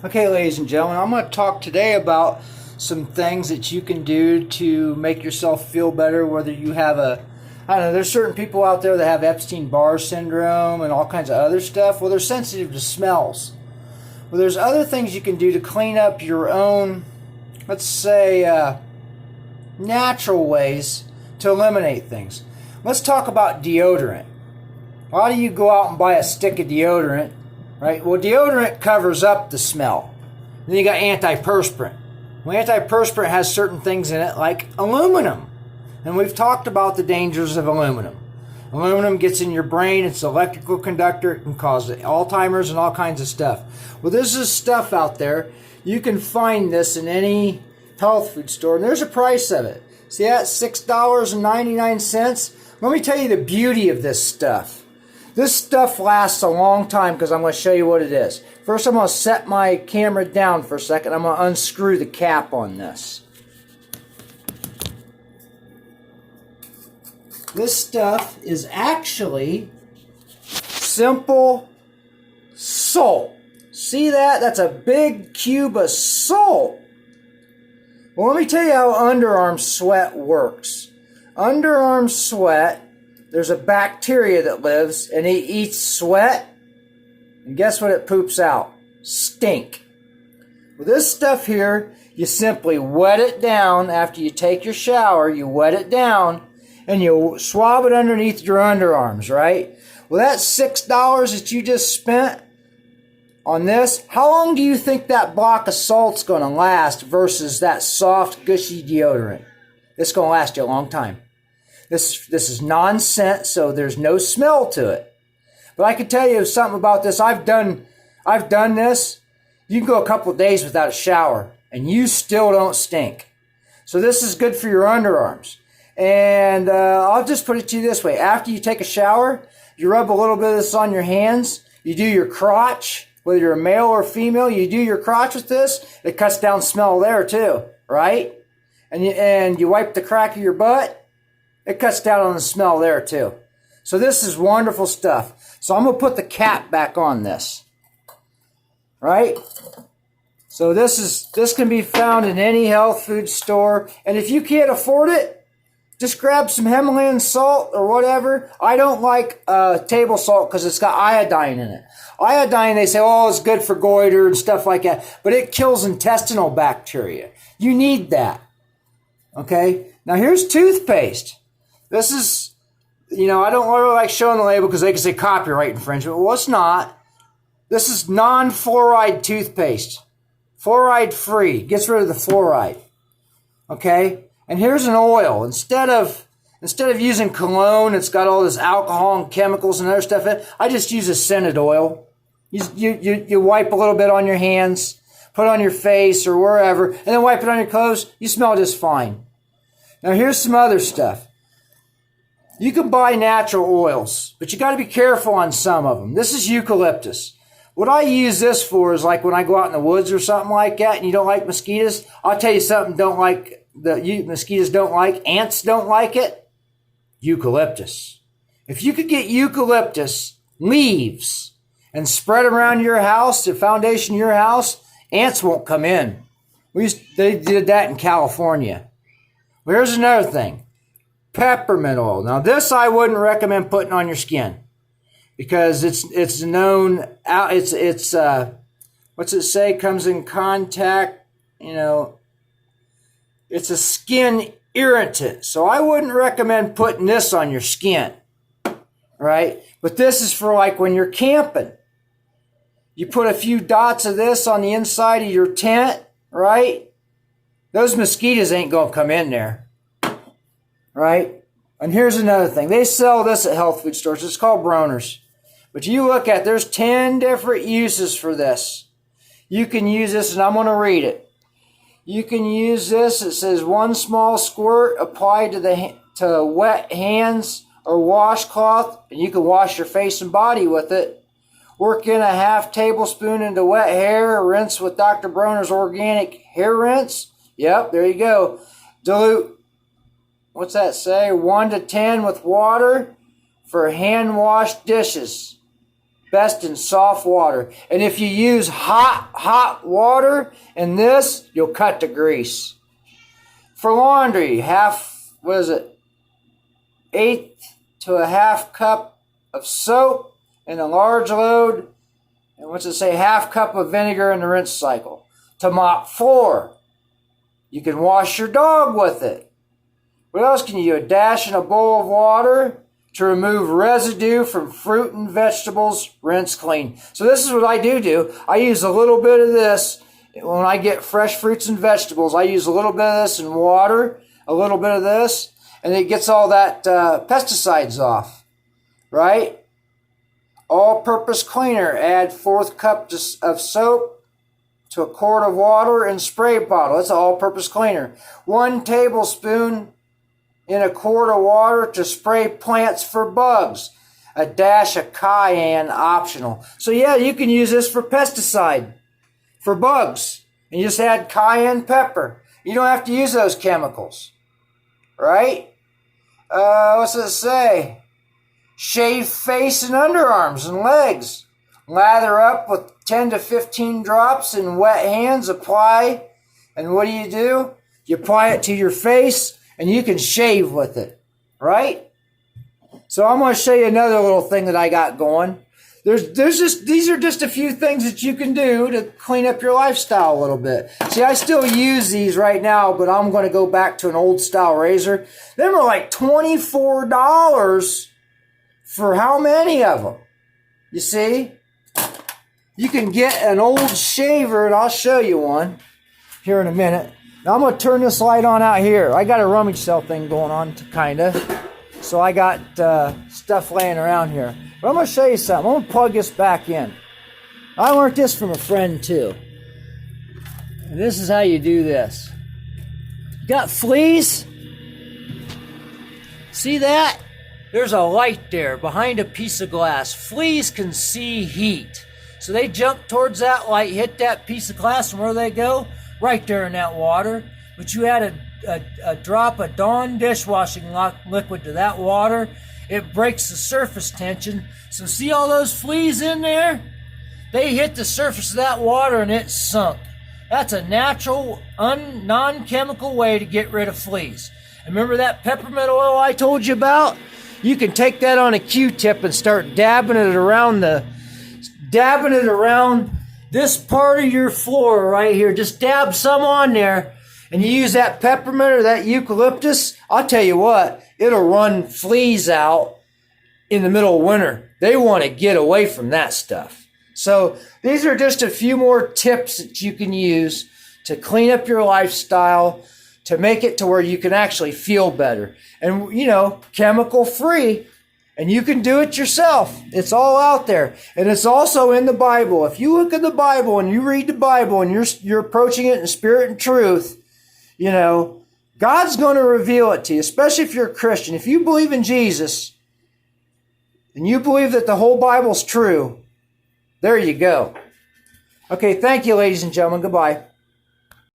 Okay, ladies and gentlemen, I'm going to talk today about some things that you can do to make yourself feel better, whether you have I don't know, there's certain people out there that have Epstein-Barr syndrome and all kinds of other stuff. Well, they're sensitive to smells. Well, there's other things you can do to clean up your own, let's say, natural ways to eliminate things. Let's talk about deodorant. A lot of you go out and buy a stick of deodorant, right? Well, deodorant covers up the smell. Then you got antiperspirant. Well, antiperspirant has certain things in it like aluminum. And we've talked about the dangers of aluminum. Aluminum gets in your brain. It's an electrical conductor. It can cause Alzheimer's and all kinds of stuff. Well, there's this stuff out there. You can find this in any health food store, and there's a price of it. See that? $6.99. Let me tell you the beauty of this stuff. This stuff lasts a long time because I'm going to show you what it is. First, I'm going to set my camera down for a second. I'm going to unscrew the cap on this. This stuff is actually simple salt. See that? That's a big cube of salt. Well, let me tell you how underarm sweat works. Underarm sweat, there's a bacteria that lives and it eats sweat. And guess what it poops out? Stink. Well, this stuff here, you simply wet it down after you take your shower. You wet it down and you swab it underneath your underarms, right? Well, that $6 that you just spent on this, how long do you think that block of salt's going to last versus that soft, gushy deodorant? It's going to last you a long time. This is non-scent, so there's no smell to it. But I can tell you something about this. I've done this. You can go a couple of days without a shower, and you still don't stink. So this is good for your underarms. And I'll just put it to you this way. After you take a shower, you rub a little bit of this on your hands. You do your crotch. Whether you're a male or female, you do your crotch with this. It cuts down smell there too, right? And you wipe the crack of your butt. It cuts down on the smell there too. So this is wonderful stuff. So I'm going to put the cap back on this, right? So this can be found in any health food store. And if you can't afford it, just grab some Himalayan salt or whatever. I don't like table salt because it's got iodine in it. Iodine, they say, oh, it's good for goiter and stuff like that. But it kills intestinal bacteria. You need that. Okay? Now here's toothpaste. This is, I don't really like showing the label because they can say copyright infringement. Well, it's not. This is non-fluoride toothpaste. Fluoride free. Gets rid of the fluoride. Okay? And here's an oil. Instead of using cologne, it's got all this alcohol and chemicals and other stuff in it, I just use a scented oil. You wipe a little bit on your hands, put it on your face or wherever, and then wipe it on your clothes. You smell just fine. Now here's some other stuff. You can buy natural oils, but you got to be careful on some of them. This is eucalyptus. What I use this for is like when I go out in the woods or something like that and you don't like mosquitoes, I'll tell you something mosquitoes don't like, ants don't like it. Eucalyptus. If you could get eucalyptus leaves and spread around your house, the foundation of your house, ants won't come in. They did that in California. Well, here's another thing. Peppermint oil. Now this I wouldn't recommend putting on your skin because it's known out. It's what's it say? Comes in contact. It's a skin irritant. So I wouldn't recommend putting this on your skin, right? But this is for like when you're camping. You put a few dots of this on the inside of your tent, right? Those mosquitoes ain't going to come in there, right? And here's another thing. They sell this at health food stores. It's called Bronner's. But you look at, there's 10 different uses for this. You can use this, and I'm going to read it. You can use this. It says 1 small squirt applied to wet hands or washcloth, and you can wash your face and body with it. Work in a ½ tablespoon into wet hair. Rinse with Dr. Bronner's organic hair rinse. Yep, there you go. Dilute, what's that say? 1 to 10 with water for hand washed dishes. best in soft water. And if you use hot water in this, you'll cut the grease. For laundry, eighth to a half cup of soap in a large load. And what's it say? Half cup of vinegar in the rinse cycle. To mop floor. You can wash your dog with it. What else can you do? A dash in a bowl of water to remove residue from fruit and vegetables. Rinse clean. So this is what I do. I use a little bit of this. When I get fresh fruits and vegetables, I use a little bit of this in water, a little bit of this, and it gets all that pesticides off, right? All-purpose cleaner. Add 1/4 cup of soap to a quart of water and spray bottle. That's an all-purpose cleaner. 1 tablespoon in a quart of water to spray plants for bugs. A dash of cayenne optional. So yeah, you can use this for pesticide. For bugs. And you just add cayenne pepper. You don't have to use those chemicals. Right? What's it say? Shave face and underarms and legs. Lather up with 10 to 15 drops in wet hands. Apply. And what do? You apply it to your face and you can shave with it. Right? So I'm going to show you another little thing that I got going. These are just a few things that you can do to clean up your lifestyle a little bit. See, I still use these right now, but I'm going to go back to an old style razor. They were like $24 for how many of them? You see? You can get an old shaver, and I'll show you one here in a minute. Now I'm going to turn this light on out here. I got a rummage sale thing going on, kind of. So I got stuff laying around here. But I'm going to show you something. I'm going to plug this back in. I learned this from a friend too. And this is how you do this. You got fleas? See that? There's a light there behind a piece of glass. Fleas can see heat. So they jump towards that light, hit that piece of glass, and where they go? Right there in that water. But you add a drop of Dawn dishwashing liquid to that water. It breaks the surface tension. So see all those fleas in there? They hit the surface of that water and it's sunk. That's a natural, non-chemical way to get rid of fleas. And remember that peppermint oil I told you about? You can take that on a Q-tip and start dabbing it around this part of your floor right here. Just dab some on there. And you use that peppermint or that eucalyptus, I'll tell you what, it'll run fleas out in the middle of winter. They want to get away from that stuff. So these are just a few more tips that you can use to clean up your lifestyle, to make it to where you can actually feel better. And, chemical free. And you can do it yourself. It's all out there. And it's also in the Bible. If you look at the Bible and you read the Bible and you're approaching it in spirit and truth, God's going to reveal it to you, especially if you're a Christian. If you believe in Jesus and you believe that the whole Bible's true, there you go. Okay, thank you, ladies and gentlemen. Goodbye.